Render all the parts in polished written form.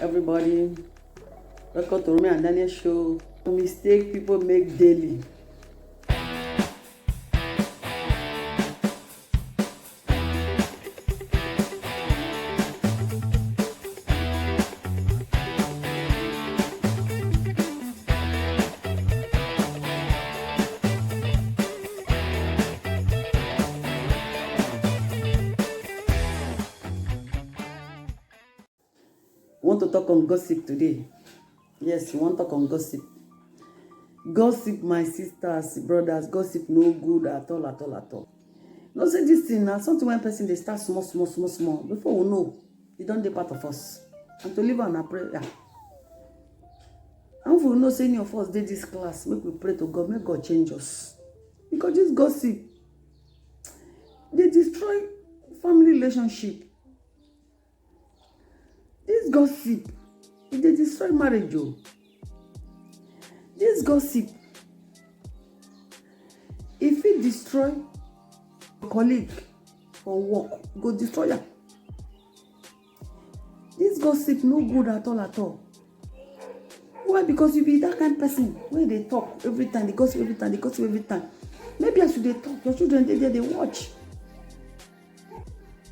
everybody. Welcome to Rumi and Daniel show. The mistake people make daily. We want to talk on gossip today. Yes, we want to talk on gossip. Gossip, my sisters, brothers, gossip no good at all. No say this thing now, something when person they start small. Before we know, it don't dey part of us. And to live on a prayer. And if we know say any of us did this class, make we pray to God, make God change us. Because this gossip, they destroy family relationship. This gossip, they destroy marriage. This gossip, if it destroy a colleague for work, go destroy her. This gossip no good at all. Why? Because you be that kind of person where they talk every time, they gossip every time. Maybe as they talk, your children they watch.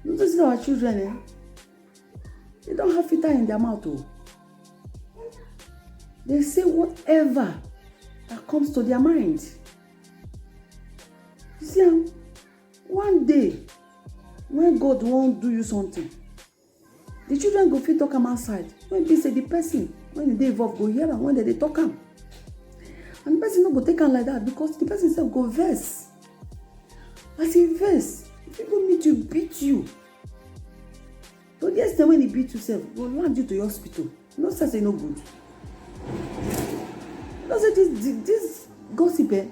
You don't see our children, they don't have filter in their mouth. They say whatever that comes to their mind. You see, one day, when God won't do you something, the children go fit talk am outside. When they say the person, when they involve, go hear am when they talk am. And the person no go take am like that because the person self go vex. As he vex, if he go meet you, beat you. So the extent when he beat you self, go land you to your hospital. No sense say no good. No say this gossip, it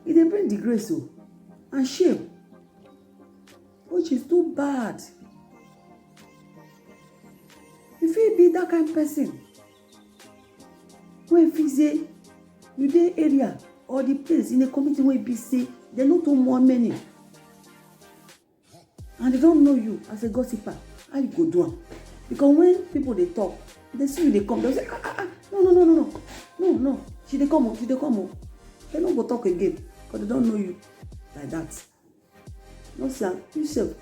dey bring disgrace and shame, which is too bad. If you be that kind of person, when you say you dey area or the place in a community where you be say they no too more many, and they don't know you as a gossiper, how you go do am? Because when people they talk, they see you they come, they say no, she dey come. They don't go talk again because they don't know you like that. No sir, yourself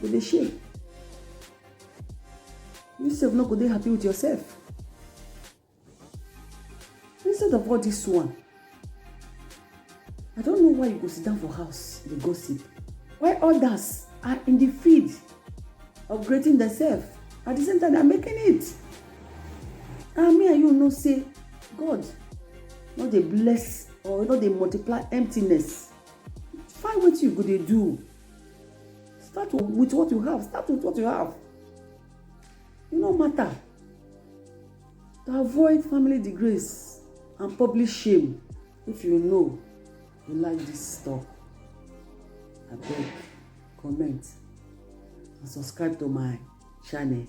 go dey shame. Yourself not go dey happy with yourself. Instead of all this one, I don't know why you go sit down for house, the gossip. Why others are in the field upgrading themselves. At the same time, they're making it. And me and you know say, God, not they bless or not they multiply emptiness. Find what you go to do. Start with what you have. It no matter. To avoid family disgrace and public shame, if you know you like this stuff, I beg, comment and subscribe to my channel.